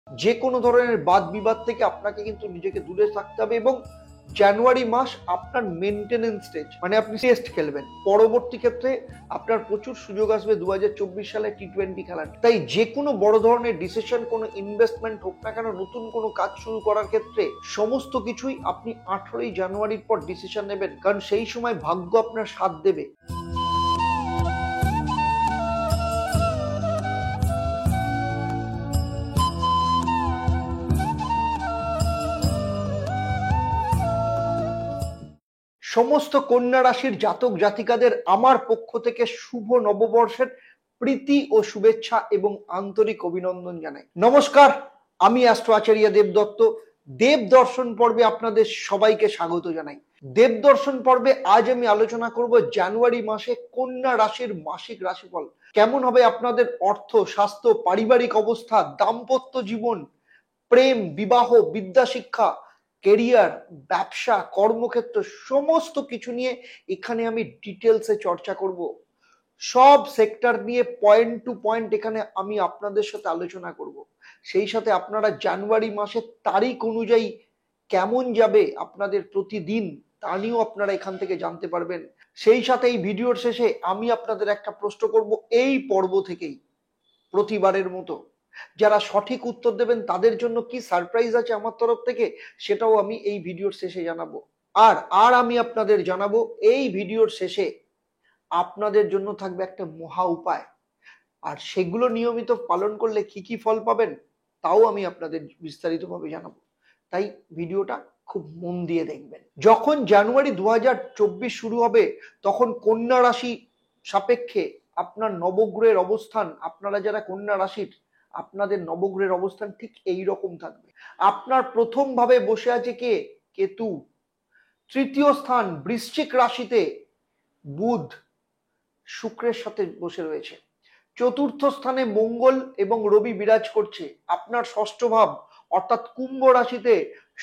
যে কোনো ধরনের বাদ বিবাদ থেকে আপনাকে কিন্তু নিজেকে দূরে থাকতে হবে এবং জানুয়ারি মাস আপনার মেনটেনেন্স স্টেজ, মানে আপনি টেস্ট খেলবেন। পরবর্তী ক্ষেত্রে আপনার প্রচুর সুযোগ আসবে 2024 সালে টি-20 খেলার। তাই যে কোনো বড় ধরনের ডিসিশন, কোনো ইনভেস্টমেন্ট হোক না কেন, নতুন কোনো কাজ শুরু করার ক্ষেত্রে সমস্ত কিছুই আপনি 18ই জানুয়ারির পর ডিসিশন নেবেন, কারণ সেই সময় ভাগ্য আপনার সাথ দেবে। সমস্ত কন্যা রাশির জাতক জাতিকাদের আমার পক্ষ থেকে শুভ নববর্ষের প্রীতি ও শুভেচ্ছা এবং আন্তরিক অভিনন্দন জানাই। নমস্কার, আমি অ্যাস্ট্রো আচার্য দেবদত্ত। দেব দর্শন পর্বে আপনাদের সবাইকে স্বাগত জানাই। দেব দর্শন পর্বে আজ আমি আলোচনা করব জানুয়ারি মাসে কন্যা রাশির মাসিক রাশিফল। কেমন হবে আপনাদের অর্থ, স্বাস্থ্য, পারিবারিক অবস্থা, দাম্পত্য জীবন, প্রেম, বিবাহ, বিদ্যা শিক্ষা, কেরিয়ার, ব্যবসা, কর্মক্ষেত্র, সমস্ত কিছু নিয়ে এখানে আমি ডিটেলসে চর্চা করব। সব সেক্টর নিয়ে পয়েন্ট টু পয়েন্ট এখানে আমি আপনাদের সাথে আলোচনা করব। সেই সাথে আপনারা জানুয়ারি মাসের তারিখ অনুযায়ী কেমন যাবে আপনাদের প্রতিদিন, তা নিয়েও আপনারা এখান থেকে জানতে পারবেন। সেই সাথে এই ভিডিওর শেষে আমি আপনাদের একটা প্রশ্ন করব এই পর্ব থেকেই, প্রতিবারের মতো। যারা সঠিক উত্তর দেবেন তাদের জন্য কি সারপ্রাইজ আছে আমার তরফ থেকে, সেটাও আমি এই ভিডিওর শেষে জানাবো। আর আমি আপনাদের জানাবো এই ভিডিওর শেষে আপনাদের জন্য থাকবে একটা মহা উপায়, আর সেগুলো নিয়মিত পালন করলে কি কি ফল পাবেন তাও আমি আপনাদের বিস্তারিতভাবে জানাবো। তাই ভিডিওটা খুব মন দিয়ে দেখবেন। যখন জানুয়ারি 2024 শুরু হবে তখন কন্যা রাশি সাপেক্ষে আপনার নবগ্রহের অবস্থান, আপনারা যারা কন্যা রাশির, আপনাদের নবগ্রহের অবস্থান ঠিক এই রকম থাকবে। আপনার প্রথম ভাবে বসে আছে কে? কেতু। তৃতীয় স্থান বৃশ্চিক রাশিতে বুধ শুক্রের সাথে বসে রয়েছে। চতুর্থ স্থানে মঙ্গল এবং রবি বিরাজ করছে। আপনার ষষ্ঠ ভাব অর্থাৎ কুম্ভ রাশিতে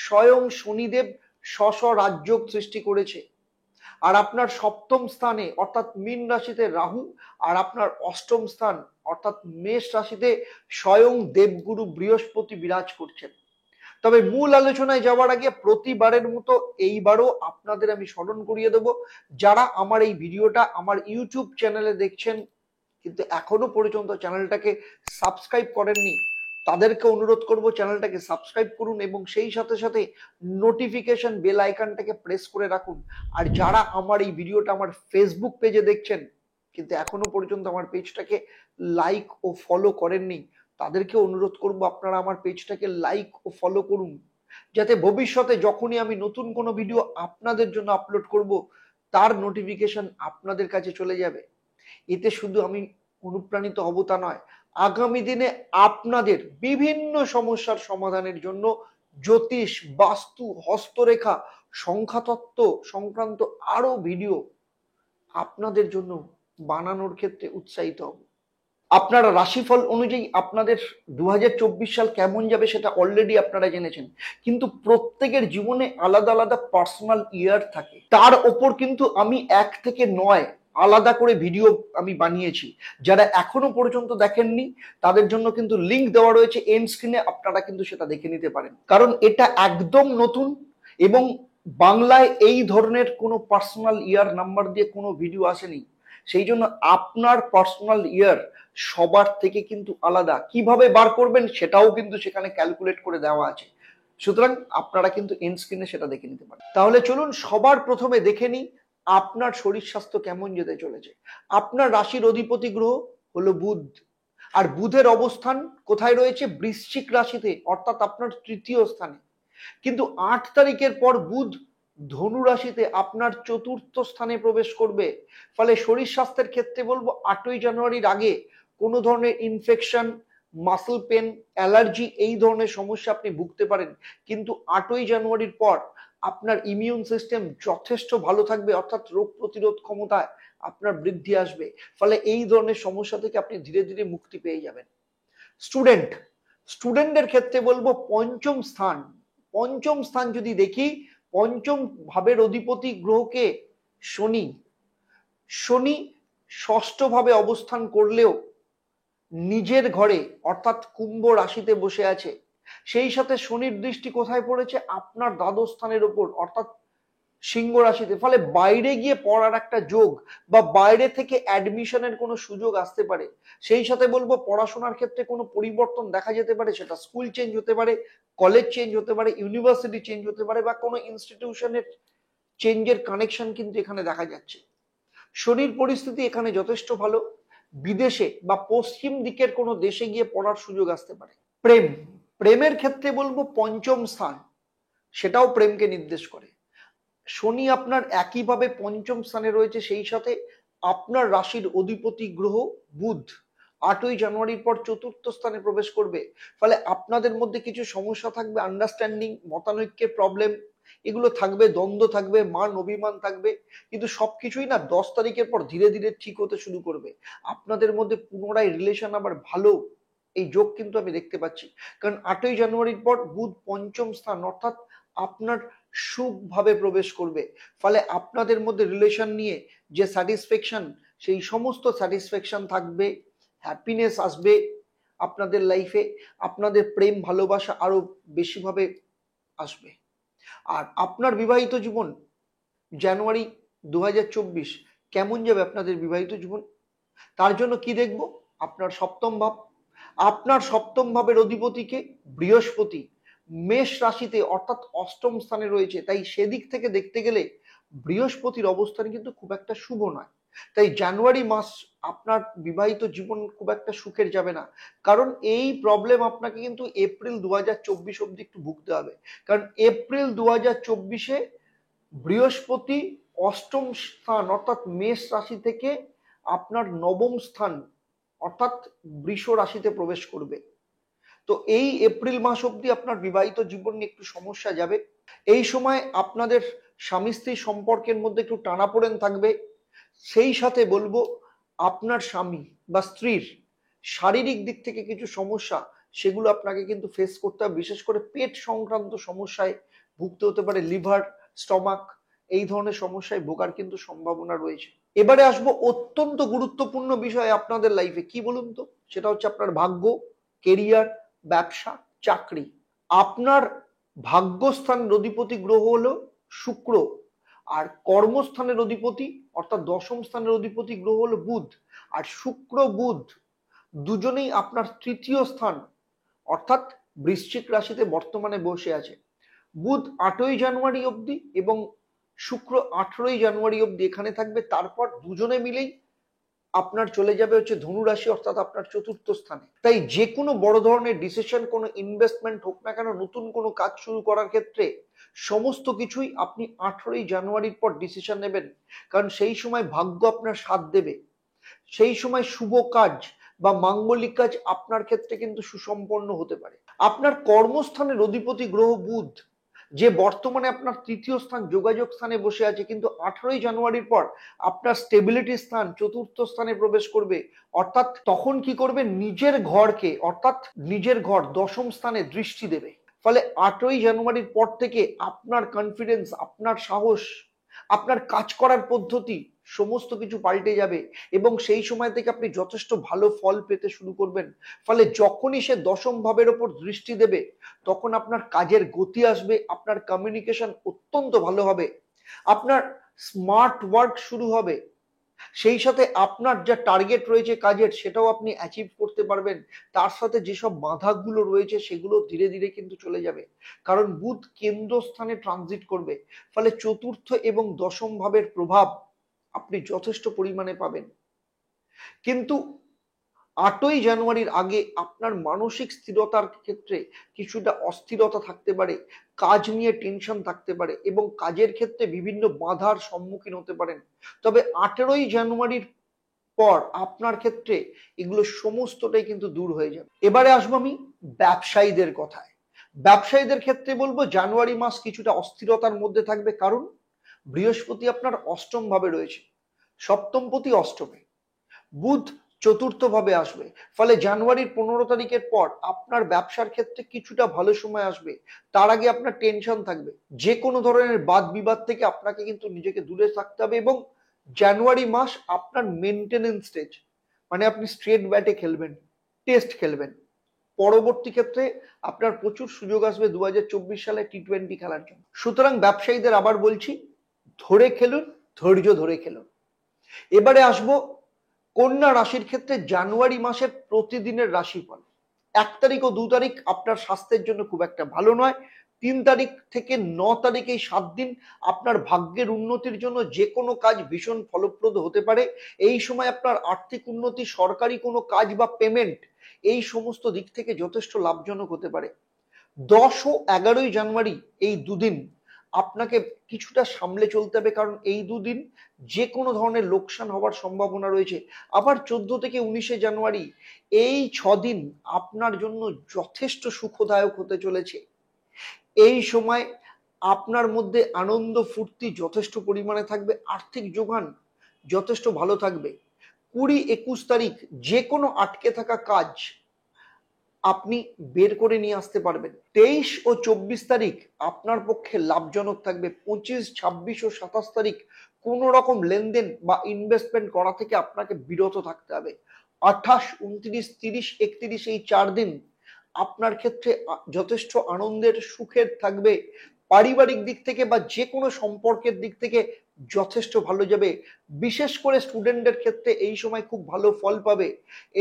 স্বয়ং শনিদেব স্ব রাজযোগ সৃষ্টি করেছে। আর আপনার সপ্তম স্থানে অর্থাৎ মীন রাশিতে রাহু, আর আপনার অষ্টম স্থান অর্থাৎ মেষ রাশিতে স্বয়ং দেবগুরু বৃহস্পতি বিরাজ করছেন। তবে মূল আলোচনায় যাওয়ার আগে প্রতিবারের মতো এইবারও আপনাদের আমি স্মরণ করিয়ে দেব, যারা আমার এই ভিডিওটা আমার ইউটিউব চ্যানেলে দেখছেন কিন্তু এখনো পর্যন্ত চ্যানেলটাকে সাবস্ক্রাইব করেননি, তাদেরকে অনুরোধ করব চ্যানেলটাকে সাবস্ক্রাইব করুন এবং সেই সাথে সাথে নোটিফিকেশন বেল আইকনটাকে প্রেস করে রাখুন। আর যারা আমার এই ভিডিওটা আমার ফেসবুক পেজে দেখছেন কিন্তু এখনো পর্যন্ত আমার পেজটাকে লাইক ও ফলো করেননি, তাদেরকে অনুরোধ করব আপনারা আমার পেজটাকে লাইক ও ফলো করুন, যাতে ভবিষ্যতে যখনই আমি নতুন কোনো ভিডিও আপনাদের জন্য আপলোড করব তার নোটিফিকেশন আপনাদের কাছে চলে যাবে। এতে শুধু আমি অনুপ্রাণিত হব তা নয়, আগামী দিনে আপনাদের বিভিন্ন সমস্যার সমাধানের জন্য জ্যোতিষ, বাস্তু, হস্তরেখা, সংখ্যাতত্ত্ব সংক্রান্ত আরো ভিডিও আপনাদের জন্য বানানোর ক্ষেত্রে উৎসাহিত হব। আপনারা রাশিফল অনুযায়ী আপনাদের 2024 সাল কেমন যাবে সেটা অলরেডি আপনারা জেনেছেন, কিন্তু প্রত্যেকের জীবনে আলাদা আলাদা পার্সোনাল ইয়ার থাকে। তার ওপর কিন্তু আমি 1 থেকে 9 আলাদা করে ভিডিও আমি বানিয়েছি। যারা এখনো পর্যন্ত দেখেননি তাদের জন্য কিন্তু লিংক দেওয়া রয়েছে এন্ড স্ক্রিনে, আপনারা কিন্তু সেটা দেখে নিতে পারেন, কারণ এটা একদম নতুন এবং বাংলায় এই ধরনের কোনো পার্সোনাল ইয়ার নাম্বার দিয়ে কোনো ভিডিও আসেনি। সেই জন্য আপনার পার্সোনাল ইয়ার সবার থেকে কিন্তু আলাদা, কিভাবে বার করবেন সেটাও কিন্তু সেখানে ক্যালকুলেট করে দেওয়া আছে। সুতরাং আপনারা কিন্তু এন্ড স্ক্রিনে সেটা দেখে নিতে পারেন। তাহলে চলুন সবার প্রথমে দেখে নিই আপনার শরীর স্বাস্থ্য কেমন যেতে চলেছে। আপনার রাশির অধিপতি গ্রহ হলো বুধ, আর বুধের অবস্থান কোথায় রয়েছে? বৃশ্চিক রাশিতে, অর্থাৎ আপনার তৃতীয় স্থানে। কিন্তু 8 তারিখের পর বুধ ধনু রাশিতে আপনার চতুর্থ স্থানে প্রবেশ করবে। ফলে শরীর স্বাস্থ্যের ক্ষেত্রে বলবো 8ই জানুয়ারির আগে কোনো ধরনের ইনফেকশন, মাসল পেন, অ্যালার্জি এই ধরনের সমস্যা আপনি ভুগতে পারেন, কিন্তু 8ই জানুয়ারির পর আপনার ইমিউন সিস্টেম যথেষ্ট ভালো থাকবে, অর্থাৎ রোগ প্রতিরোধ ক্ষমতায় আপনার বৃদ্ধি আসবে। ফলে এই ধরনের সমস্যা থেকে আপনি ধীরে ধীরে মুক্তি পেয়ে যাবেন। স্টুডেন্টদের ক্ষেত্রে বলবো পঞ্চম স্থান যদি দেখি, পঞ্চম ভাবের অধিপতি গ্রহকে শনি। শনি ষষ্ঠ ভাবে অবস্থান করলেও নিজের ঘরে অর্থাৎ কুম্ভ রাশিতে বসে আছে। সেই সাথে শনির দৃষ্টি কোথায় পড়েছে? আপনার দ্বাদশ স্থানের উপর, অর্থাৎ সিংহ রাশিতে। ফলে বাইরে গিয়ে পড়ার একটা যোগ বা বাইরে থেকে অ্যাডমিশনের কোনো সুযোগ আসতে পারে। সেই সাথে বলবো পড়াশোনার ক্ষেত্রে কোনো পরিবর্তন দেখা যেতে পারে, সেটা স্কুল চেঞ্জ হতে পারে, কলেজ চেঞ্জ হতে পারে, ইউনিভার্সিটি চেঞ্জ হতে পারে, বা কোনো ইনস্টিটিউশনের চেঞ্জের কানেকশন কিন্তু এখানে দেখা যাচ্ছে। শনির পরিস্থিতি এখানে যথেষ্ট ভালো। বিদেশে বা পশ্চিম দিকের কোনো দেশে গিয়ে পড়ার সুযোগ আসতে পারে। প্রেমের ক্ষেত্রে বলবো পঞ্চম স্থান, সেটাও প্রেমকে নির্দেশ করে। শনি আপনার একইভাবে পঞ্চম স্থানে রয়েছে, সেই সাথে আপনার রাশির অধিপতি গ্রহ বুধ 8ই জানুয়ারির পর চতুর্থ স্থানে প্রবেশ করবে। ফলে আপনাদের মধ্যে কিছু সমস্যা থাকবে, আন্ডারস্ট্যান্ডিং, মতানৈক্যের প্রবলেম, এগুলো থাকবে, দ্বন্দ্ব থাকবে, মান অভিমান থাকবে। কিন্তু সবকিছুই না 10 তারিখের পর ধীরে ধীরে ঠিক হতে শুরু করবে। আপনাদের মধ্যে পুনরায় রিলেশন আবার ভালো, এই যোগ কিন্তু আমি দেখতে পাচ্ছি। কারণ 8ই জানুয়ারির পর বুধ পঞ্চম স্থান অর্থাৎ আপনার সুখ ভাবে প্রবেশ করবে। ফলে আপনাদের মধ্যে রিলেশন নিয়ে যে স্যাটিসফ্যাকশন, সেই সমস্ত স্যাটিসফ্যাকশন থাকবে, হ্যাপিনেস আসবে আপনাদের লাইফে, আপনাদের প্রেম ভালোবাসা আরো বেশিভাবে আসবে। আর আপনার বিবাহিত জীবন জানুয়ারি 2024 কেমন যাবে আপনাদের বিবাহিত জীবন, তার জন্য কি দেখব? আপনার সপ্তম ভাব। আপনার সপ্তম ভাবের অধিপতিকে বৃহস্পতি মেষ রাশিতে অর্থাৎ অষ্টম স্থানে রয়েছে। তাই সেদিক থেকে দেখতে গেলে বৃহস্পতির অবস্থান কিন্তু খুব একটা শুভ নয়। তাই জানুয়ারি মাস আপনার বিবাহিত জীবন খুব একটা সুখের যাবে না। কারণ এই প্রবলেম আপনাকে কিন্তু এপ্রিল 2024 অব্দি একটু ভুগতে হবে। কারণ এপ্রিল 2024-এ বৃহস্পতি অষ্টম স্থান অর্থাৎ মেষ রাশি থেকে আপনার নবম স্থান অর্থাৎ বৃষ রাশিতে প্রবেশ করবে। তো এই এপ্রিল মাস অবধি আপনার বিবাহিত জীবন নিয়ে একটু সমস্যা যাবে। এই সময় আপনাদের স্বামী স্ত্রী সম্পর্কের মধ্যে একটু টানাপোড়েন থাকবে। সেই সাথে বলবো আপনার স্বামী বা স্ত্রীর শারীরিক দিক থেকে কিছু সমস্যা, সেগুলো আপনাকে কিন্তু ফেস করতে হবে। বিশেষ করে পেট সংক্রান্ত সমস্যায় ভুগতে হতে পারে, লিভার, স্টমাক, এই ধরনের সমস্যায় ভোগার কিন্তু সম্ভাবনা রয়েছে। এবারে আসবো অত্যন্ত গুরুত্বপূর্ণ বিষয় আপনাদের লাইফে, কি বলুন তো? সেটা হচ্ছে আপনার ভাগ্য, কেরিয়ার, ব্যবসা, চাকরি। আপনার ভাগ্যস্থানের অধিপতি গ্রহ হলো শুক্র, আর কর্মস্থানের অধিপতি অর্থাৎ দশম স্থানের অধিপতি গ্রহ হলো বুধ। আর শুক্র বুধ দুজনেই আপনার তৃতীয় স্থান অর্থাৎ বৃশ্চিক রাশিতে বর্তমানে বসে আছে। বুধ 8ই জানুয়ারি অবধি এবং শুক্র 18ই জানুয়ারি অবধি এখানে থাকবে। তারপর দুজনে মিলেই আপনার চলে যাবে হচ্ছে ধনু রাশি অর্থাৎ আপনার চতুর্থ স্থানে। তাই যে কোনো বড় ধরনের ডিসিশন, কোনো ইনভেস্টমেন্ট হোক না কেন, নতুন কোনো কাজ শুরু করার ক্ষেত্রে সমস্ত কিছুই আপনি 18ই জানুয়ারির পর ডিসিশন নেবেন। কারণ সেই সময় ভাগ্য আপনার সাথ দেবে। সেই সময় শুভ কাজ বা মাঙ্গলিক কাজ আপনার ক্ষেত্রে কিন্তু সুসম্পন্ন হতে পারে। আপনার কর্মস্থানের অধিপতি গ্রহ বুধ, যে বর্তমানে আপনার তৃতীয় স্থান যোগাযোগ স্থানে বসে আছে, কিন্তু 18ই জানুয়ারির পর আপনার স্টেবিলিটি স্থান চতুর্থ স্থানে প্রবেশ করবে। অর্থাৎ তখন কি করবে? নিজের ঘরকে অর্থাৎ নিজের ঘর দশম স্থানে দৃষ্টি দেবে। ফলে 8ই জানুয়ারির পর থেকে আপনার কনফিডেন্স, আপনার সাহস, আপনার কাজ করার পদ্ধতি সমস্ত কিছু পাল্টে যাবে এবং সেই সময় থেকে আপনি যথেষ্ট ভালো ফল পেতে শুরু করবেন। ফলে যখনই সে দশম ভাবের ওপর দৃষ্টি দেবে তখন আপনার কাজের গতি আসবে, আপনার কমিউনিকেশন অত্যন্ত ভালো হবে, আপনার স্মার্ট ওয়ার্ক শুরু হবে। সেই সাথে আপনার যা টার্গেট রয়েছে কাজের, সেটাও আপনি অ্যাচিভ করতে পারবেন। তার সাথে যেসব বাধাগুলো রয়েছে সেগুলো ধীরে ধীরে কিন্তু চলে যাবে। কারণ বুধ কেন্দ্রস্থানে ট্রানজিট করবে। ফলে চতুর্থ এবং দশম ভাবের প্রভাব আপনি যথেষ্ট পরিমাণে পাবেন। কিন্তু 8ই জানুয়ারির আগে আপনার মানসিক স্থিরতার ক্ষেত্রে কিছুটা অস্থিরতা থাকতে পারে, কাজ নিয়ে টেনশন থাকতে পারে এবং কাজের ক্ষেত্রে বিভিন্ন বাধার সম্মুখীন হতে পারেন। তবে 18ই জানুয়ারির পর আপনার ক্ষেত্রে এগুলো সমস্তটাই কিন্তু দূর হয়ে যাবে। এবারে আসবো আমি ব্যবসায়ীদের কথায়। ব্যবসায়ীদের ক্ষেত্রে বলবো জানুয়ারি মাস কিছুটা অস্থিরতার মধ্যে থাকবে। কারণ বৃহস্পতি আপনার অষ্টম ভাবে রয়েছে, সপ্তমপতি অষ্টমে, বুধ চতুর্থ ভাবে আসবে। ফলে জানুয়ারির 15 তারিখের পর আপনার ব্যবসার ক্ষেত্রে কিছুটা ভালো সময় আসবে। তার আগে আপনার টেনশন থাকবে, যে কোনো ধরনের বাদ বিবাদ থেকে আপনাকে কিন্তু নিজেকে দূরে থাকতে হবে। এবং জানুয়ারি মাস আপনার মেনটেনেন্স স্টেজ, মানে আপনি স্ট্রেট ব্যাটে খেলবেন, টেস্ট খেলবেন। পরবর্তী ক্ষেত্রে আপনার প্রচুর সুযোগ আসবে 2024 সালে টি20 খেলার জন্য। সুতরাং ব্যবসায়ীদের আবার বলছি, ধরে খেলুন, ধৈর্য ধরে খেলুন। এবারে আসবো কন্যা রাশির ক্ষেত্রে জানুয়ারি মাসের প্রতিদিনের রাশিফল। 1 তারিখ ও 2 তারিখ আপনার স্বাস্থ্যের জন্য খুব একটা ভালো নয়। 3 তারিখ থেকে 9 তারিখ এই 7 দিন আপনার ভাগ্যের উন্নতির জন্য যে কোনো কাজ ভীষণ ফলপ্রদ হতে পারে। এই সময় আপনার আর্থিক উন্নতি, সরকারি কোনো কাজ বা পেমেন্ট, এই সমস্ত দিক থেকে যথেষ্ট লাভজনক হতে পারে। 10 ও 11ই জানুয়ারি এই দুদিন আপনাকে কিছুটা সামলে চলতে হবে, কারণ এই দুদিন যে কোনো ধরনের লোকসান হওয়ার সম্ভাবনা রয়েছে। আবার 14 থেকে 19শে জানুয়ারি এই 6 দিন আপনার জন্য যথেষ্ট সুখদায়ক হতে চলেছে। এই সময় আপনার মধ্যে আনন্দ ফুর্তি যথেষ্ট পরিমাণে থাকবে, আর্থিক যোগান যথেষ্ট ভালো থাকবে। 20-21 তারিখ যে কোনো আটকে থাকা কাজ আপনি বের করে নিয়ে আসতে পারবেন। 23 ও 24 তারিখ আপনার পক্ষে লাভজনক থাকবে। 25, 26 ও 27 তারিখ কোনো রকম লেনদেন বা ইনভেস্টমেন্ট করা থেকে আপনাকে বিরত থাকতে হবে। 28, 29, 30, 31 এই 4 দিন আপনার ক্ষেত্রে যথেষ্ট আনন্দের, সুখের থাকবে। পারিবারিক দিক থেকে বা যে কোনো সম্পর্কের দিক থেকে যথেষ্ট ভালো যাবে। বিশেষ করে স্টুডেন্টদের ক্ষেত্রে এই সময় খুব ভালো ফল পাবে।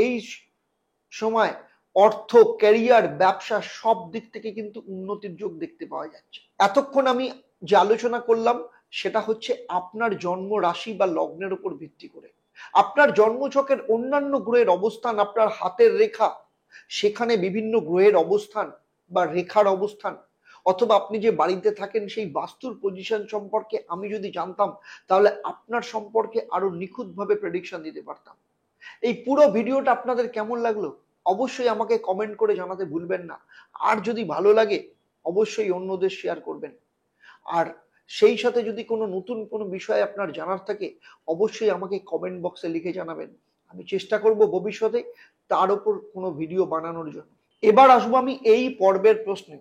এই সময় অর্থ, ক্যারিয়ার, ব্যবসা সব দিক থেকে কিন্তু উন্নতির যোগ দেখতে পাওয়া যাচ্ছে। এতক্ষণ আমি যে আলোচনা করলাম সেটা হচ্ছে আপনার জন্ম রাশি বা লগ্নের উপর ভিত্তি করে। আপনার জন্মছকের অন্যান্য গ্রহের অবস্থান, আপনার হাতের রেখা, সেখানে বিভিন্ন গ্রহের অবস্থান বা রেখার অবস্থান, অথবা আপনি যে বাড়িতে থাকেন সেই বাস্তুর পজিশন সম্পর্কে আমি যদি জানতাম, তাহলে আপনার সম্পর্কে আরো নিখুঁতভাবে প্রেডিকশন দিতে পারতাম। এই পুরো ভিডিওটা আপনাদের কেমন লাগলো অবশ্যই আমাকে কমেন্ট করে জানাতে ভুলবেন না। আর যদি ভালো লাগে অবশ্যই অন্যদের শেয়ার করবেন। আর সেই সাথে যদি কোনো নতুন কোনো বিষয় আপনার জানার থাকে অবশ্যই আমাকে কমেন্ট বক্সে লিখে জানাবেন। আমি চেষ্টা করব ভবিষ্যতে তার উপর কোনো ভিডিও বানানোর জন্য। এবার আসবো আমি এই পর্বের প্রশ্নে।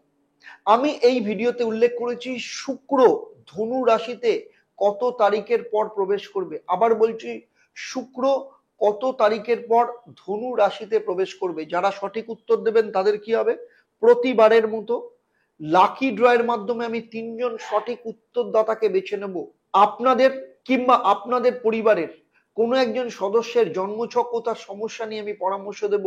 আমি এই ভিডিওতে উল্লেখ করেছি শুক্র ধনু রাশিতে কত তারিখের পর প্রবেশ করবে। আবার বলছি, শুক্র কত তারিখের পর ধনু রাশিতে প্রবেশ করবে। যারা সঠিক উত্তর দেবেন তাদের কি হবে, প্রতিবারের মতো লাকি ড্রয়ের মাধ্যমে আমি 3 জন সঠিক উত্তরদাতাকে বেছে নেব। আপনাদের কিংবা আপনাদের পরিবারের কোনো একজন সদস্যের জন্মছক ও তার সমস্যা নিয়ে আমি পরামর্শ দেব।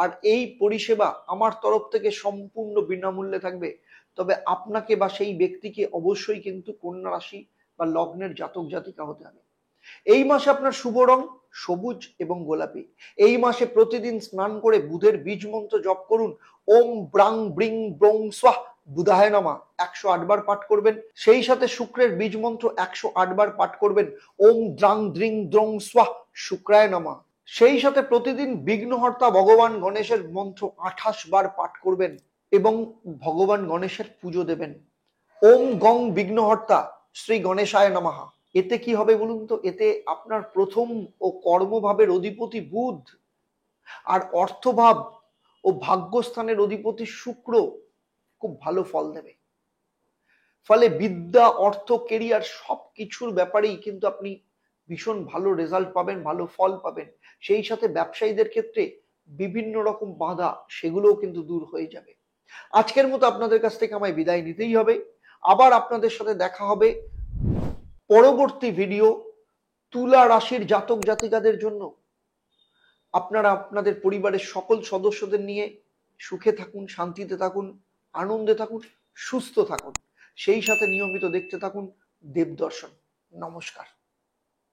আর এই পরিষেবা আমার তরফ থেকে সম্পূর্ণ বিনামূল্যে থাকবে। তবে আপনাকে বা সেই ব্যক্তিকে অবশ্যই কিন্তু কন্যা রাশি বা লগ্নের জাতক জাতিকা হতে হবে। এই মাসে আপনার শুভ রং সবুজ এবং গোলাপি। এই মাসে প্রতিদিন স্নান করে বুধের বীজ মন্ত্র জপ করুন। ওম ব্রাং ব্রিং ব্রং স্বাহ বুধায় নমঃ 108 বার পাঠ করবেন। সেই সাথে শুক্রের বীজ মন্ত্র 108 বার পাঠ করবেন। ওম দ্রাং দ্রিং দ্রং স্বাহ শুক্রায় নমঃ। সেই সাথে প্রতিদিন বিঘ্নহর্তা ভগবান গণেশের মন্ত্র 28 বার পাঠ করবেন এবং ভগবান গণেশের পুজো দেবেন। ওম গং বিঘ্নহর্তা শ্রী গণেশায় নমঃ। এতে কি হবে বলুন তো, এতে আপনার প্রথম ও কর্মভাবের অধিপতি বুধ আর অর্থভাব ও ভাগ্যস্থানের অধিপতি শুক্র খুব ভালো ফল দেবে। ফলে বিদ্যা, অর্থ, কেরিয়ার সব কিছুর ব্যাপারেই কিন্তু আপনি ভীষণ ভালো রেজাল্ট পাবেন, ভালো ফল পাবেন। সেই সাথে ব্যবসায়ীদের ক্ষেত্রে বিভিন্ন রকম বাধা সেগুলোও কিন্তু দূর হয়ে যাবে। আজকের মতো আপনাদের কাছ থেকে আমায় বিদায় নিতেই হবে। আবার আপনাদের সাথে দেখা হবে পরবর্তী ভিডিও তুলা রাশির জাতক জাতিকাদের জন্য। আপনারা আপনাদের পরিবারের সকল সদস্যদের নিয়ে সুখে থাকুন, শান্তিতে থাকুন, আনন্দে থাকুন, সুস্থ থাকুন। সেই সাথে নিয়মিত দেখতে থাকুন দেবদর্শন। নমস্কার।